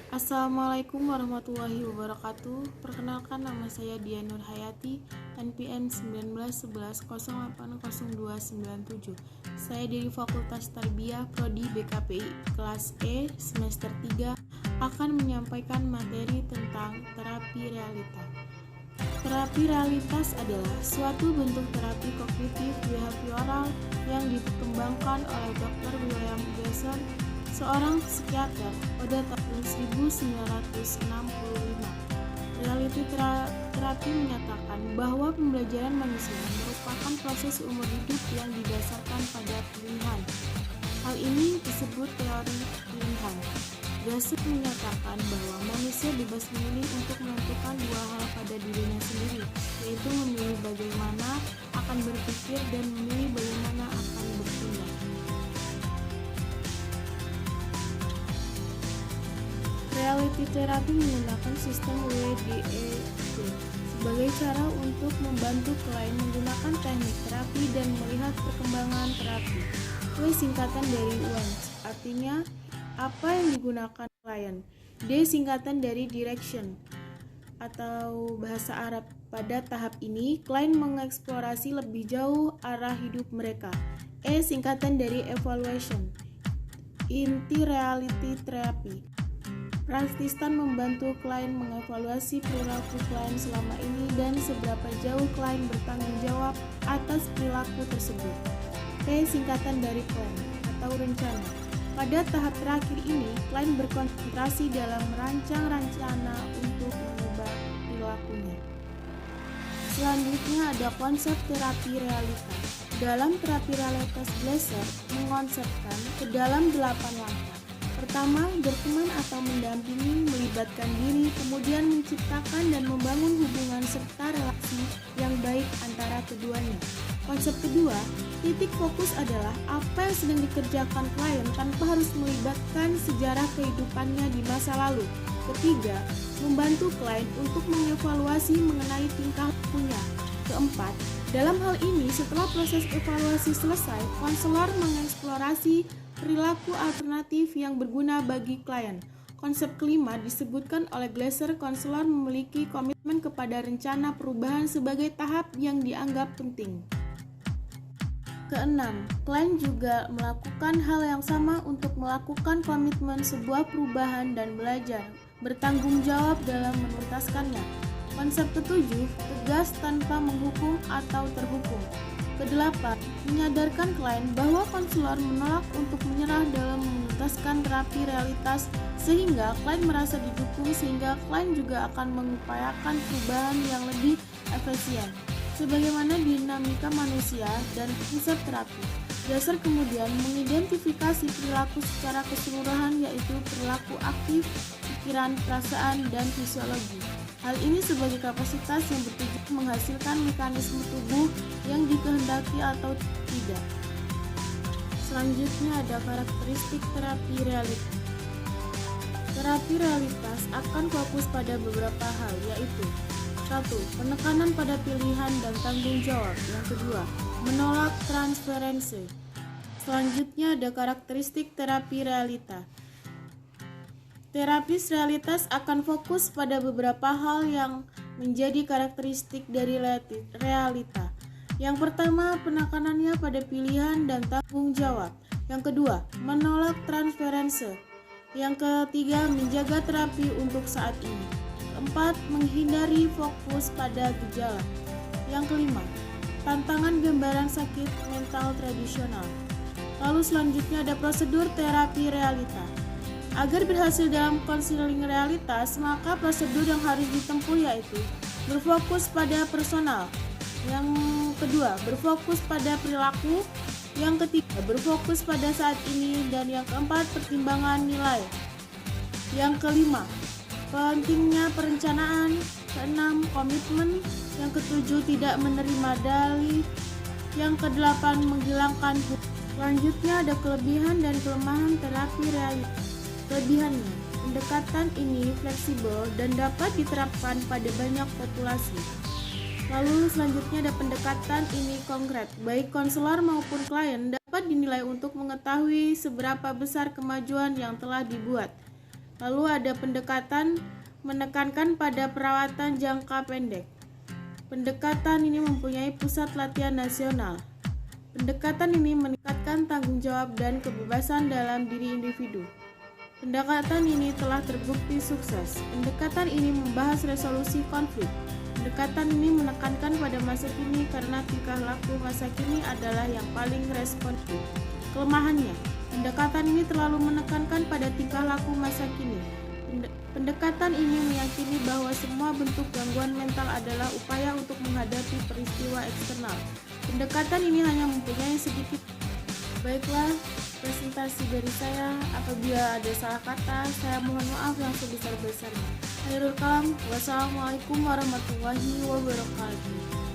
Assalamualaikum warahmatullahi wabarakatuh. Perkenalkan, nama saya Dian Nur Hayati, NPM 1911080297. Saya dari Fakultas Tarbiyah Prodi BKPI kelas E semester 3 akan menyampaikan materi tentang terapi realita. Terapi realitas adalah suatu bentuk terapi kognitif behavioral yang dikembangkan oleh Dr. William Glasser, seorang psikiater, pada tahun 1965. Reality terapi menyatakan bahwa pembelajaran manusia merupakan proses umur hidup yang didasarkan pada pilihan. Hal ini disebut teori pilihan. Glasser menyatakan bahwa manusia bebas memilih untuk menentukan dua hal pada dirinya sendiri, yaitu memilih bagaimana akan berpikir dan memilih bagaimana akan bertindak. Reality terapi menggunakan sistem WDET sebagai cara untuk membantu klien menggunakan teknik terapi dan melihat perkembangan terapi. W singkatan dari WANS, artinya apa yang digunakan klien. D singkatan dari direction atau bahasa Arab. Pada tahap ini, klien mengeksplorasi lebih jauh arah hidup mereka. E singkatan dari evaluation, inti reality therapy. Prastistan membantu klien mengevaluasi perilaku klien selama ini dan seberapa jauh klien bertanggung jawab atas perilaku tersebut. T singkatan dari plan atau rencana. Pada tahap terakhir ini, klien berkonsentrasi dalam merancang rencana untuk mengubah perilakunya. Selanjutnya ada konsep terapi realitas. Dalam terapi realitas, Glasser mengonsepkan ke dalam 8 langkah. Pertama, berteman atau mendampingi, melibatkan diri, kemudian menciptakan dan membangun hubungan serta relasi yang baik antara keduanya. Konsep kedua, titik fokus adalah apa yang sedang dikerjakan klien tanpa harus melibatkan sejarah kehidupannya di masa lalu. Ketiga, membantu klien untuk mengevaluasi mengenai tingkah lakunya. Keempat, dalam hal ini setelah proses evaluasi selesai, konselor mengeksplorasi perilaku alternatif yang berguna bagi klien. Konsep kelima disebutkan oleh Glasser, konselor memiliki komitmen kepada rencana perubahan sebagai tahap yang dianggap penting. Keenam, klien juga melakukan hal yang sama untuk melakukan komitmen sebuah perubahan dan belajar bertanggung jawab dalam menuntaskannya. Konsep ketujuh, tegas tanpa menghukum atau terhukum. Kedelapan, menyadarkan klien bahwa konselor menolak untuk menyerah dalam menuntaskan terapi realitas sehingga klien merasa didukung, sehingga klien juga akan mengupayakan perubahan yang lebih efisien. Sebagaimana dinamika manusia dan konsep terapi, Glasser kemudian mengidentifikasi perilaku secara keseluruhan, yaitu perilaku aktif, pikiran, perasaan, dan fisiologi. Hal ini sebagai kapasitas yang bertujuan menghasilkan mekanisme tubuh yang dikehendaki atau tidak. Selanjutnya ada karakteristik terapi realitas. Terapi realitas akan fokus pada beberapa hal, yaitu 1. Penekanan pada pilihan dan tanggung jawab. Yang kedua, menolak transferensi. Selanjutnya ada karakteristik terapi realita. Terapis realitas akan fokus pada beberapa hal yang menjadi karakteristik dari realita. Yang pertama, penekanannya pada pilihan dan tanggung jawab. Yang kedua, menolak transferensi. Yang ketiga, menjaga terapi untuk saat ini. Keempat, menghindari fokus pada gejala. Yang kelima, tantangan gambaran sakit mental tradisional. Lalu selanjutnya ada prosedur terapi realita. Agar berhasil dalam konseling realitas, maka prosedur yang harus ditempuh yaitu berfokus pada personal. Yang kedua, berfokus pada perilaku. Yang ketiga, berfokus pada saat ini. Dan yang keempat, pertimbangan nilai. Yang kelima, pentingnya perencanaan. Keenam, komitmen. Yang ketujuh, tidak menerima dalih. Yang kedelapan, menghilangkan hukum. Selanjutnya ada kelebihan dan kelemahan terapi realitas. Kelebihannya, pendekatan ini fleksibel dan dapat diterapkan pada banyak populasi. Lalu selanjutnya ada pendekatan ini konkret. Baik konselor maupun klien dapat dinilai untuk mengetahui seberapa besar kemajuan yang telah dibuat. Lalu ada pendekatan menekankan pada perawatan jangka pendek. Pendekatan ini mempunyai pusat latihan nasional. Pendekatan ini meningkatkan tanggung jawab dan kebebasan dalam diri individu. Pendekatan ini telah terbukti sukses. Pendekatan ini membahas resolusi konflik. Pendekatan ini menekankan pada masa kini karena tingkah laku masa kini adalah yang paling responsif. Kelemahannya, pendekatan ini terlalu menekankan pada tingkah laku masa kini. Pendekatan ini meyakini bahwa semua bentuk gangguan mental adalah upaya untuk menghadapi peristiwa eksternal. Pendekatan ini hanya mempunyai sedikit. Baiklah, presentasi dari saya. Apabila ada salah kata, saya mohon maaf yang sebesar-besarnya. Akhirul kalam, wassalamualaikum warahmatullahi wabarakatuh.